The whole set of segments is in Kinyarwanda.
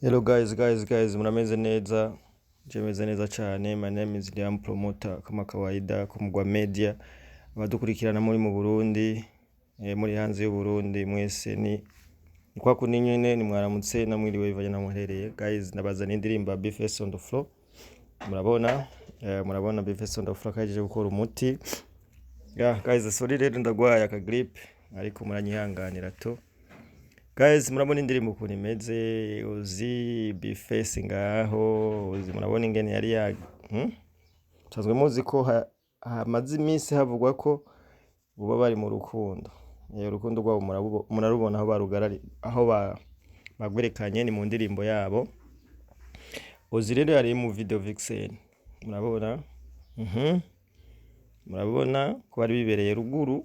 Hello guys, mnameze neza. Jemeze neza cyane. My name is Liam Promoter kama kawaida ku mugwa media. Abadukurikirana muri mu Burundi, muri hanze y'u Burundi mwese ni kwa kundi nyene ni mwaramutse na mwiriwe bivanye na muherereye. Guys, nabaza n'indirimba Be Face on the Floor. Murabona Be Face on the Floor kaje gukora umuti. Guys, sorry rero ndagwaye aka grip ariko muranyihanganira to. Guys, murabona indirimbo ukuntu imeze, uzi Be Face ngaho, uzi murabona ingene yari ya Tazwe muzi ko hamaze iminsi havugwa ko buba bari mu rukundo. Urukundo rwabo murarubona aho barugarari aho bagwerekanye ni mu ndirimbo yabo. Uzi rero yari mu video vixen. Murabona? Murabona ko bari bibereye ruguru.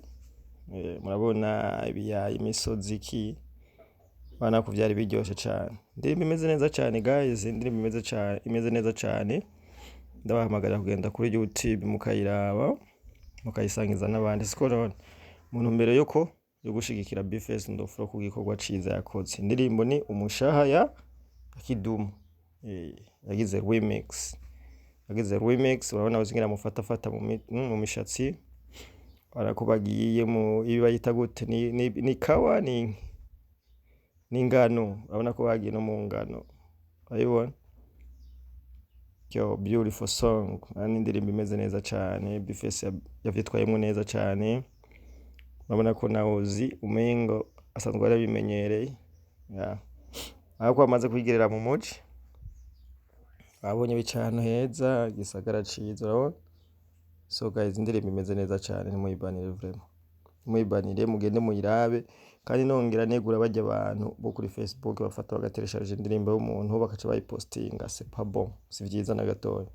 Murabona ibiya imisozi ki bana ko byari biryoshe cyane. Ndirimbo imeze neza cyane guys, indirimbo imeze neza cyane. Ndabahamagara kugenda kuri YouTube mukayiraba mukayisangiza n'abandi siko muntu mbere yo gushigikira Be Face on the Floor ku gikorwa ciza yakoze. Indirimbo ni umushaha ya Kidumu. Yagize remix urabona bazingira mufata mu mishatsi barakubagiye mu ibi bayita gute ni kawa ni ngano urabona ko bagiye no mu ngano ayibona beautiful song and indirimbo imeze neza cyane. Be Face yavyitwayemo neza cyane. Urabona ko na Hosy umengo asanzwe arabimenyereye ahako amaze kwigerera mu muci abonye bicano heza gisagara ciza urabona. So guys, indirimbo imeze neza cyane ntimuyibanire vraiment muyibanire mugende muyirabe kandi nongera negura bajya abantu bo kuri Facebook bafata bagatereshaje indirimbo y'umuntu bakaca bayipostinga. C'est pas bon, si vyiza na gatoya.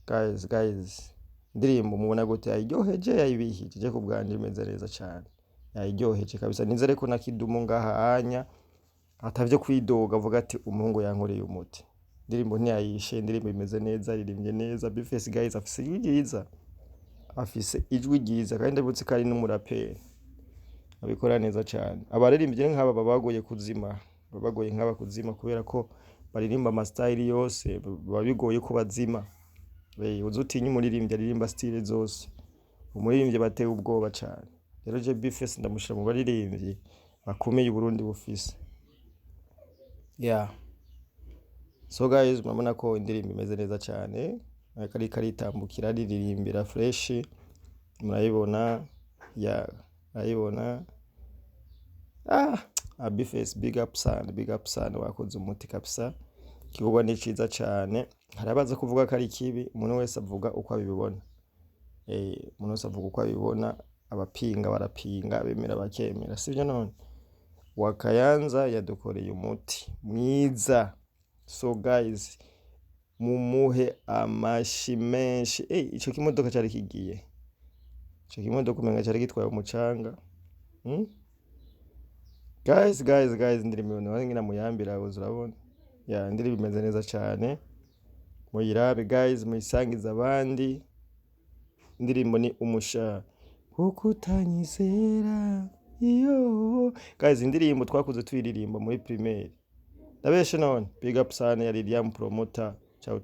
Guys, indirimbo mubona gute yayiryoheje yayibihije ku bwanje imeze neza cyane yayiryoheje kabisa. Nizere ko na Kidumu ngaha anya atavye kwidoga avuga ati umuhungu yankoreye umuti. Indirimbo ntiyayishe, indirimbo imeze neza, iririmbye neza. Be Face guys afise ijwi ryiza kandi ndabutse kari n'umuraperi abikora neza cyane. Abaririmbye nk'aba babagoye kuzima kubera ko baririmba ama style yose babigoye ko bazima. Uzutinye umuririmbye aririmba style zose, umuririmbye bateye ubwoba cyane. Rero je Be Face ndamushira mu baririmbyi bakomeye Burundi bufise. So guys, murabona ko indirimbo imeze neza cyane. Karitambukira riririmbira fresh. Murayibona ayibona. Be Face big up sana wakoze umuti kabisa. Kigwa ni ciza cyane. Harabaza kuvuga ko ari kibi, umuntu wese avuga uko abibona. Umuntu wese avuga uko abibona, abapinga barapinga, bemera bakemera, sivyo none. Wakayanza yadukoreye umuti mwiza. So guys, mumuhe amashi menshi. Ico kimodoka cyari kigiye. Ico kimodoka umenga cyari gitwaye umucanga. Guys, indirimbo ngina muyambira urabona. Indirimbo imeze neza cyane. Muyirabe guys, muyisangiza abandi. Indirimbo ni umusha kuko utanyizera iyo. Guys, indirimbo twakuze tuyiririmba muri primaire. Ndabeshe none big up sana ya Liam Promoter. Ciao.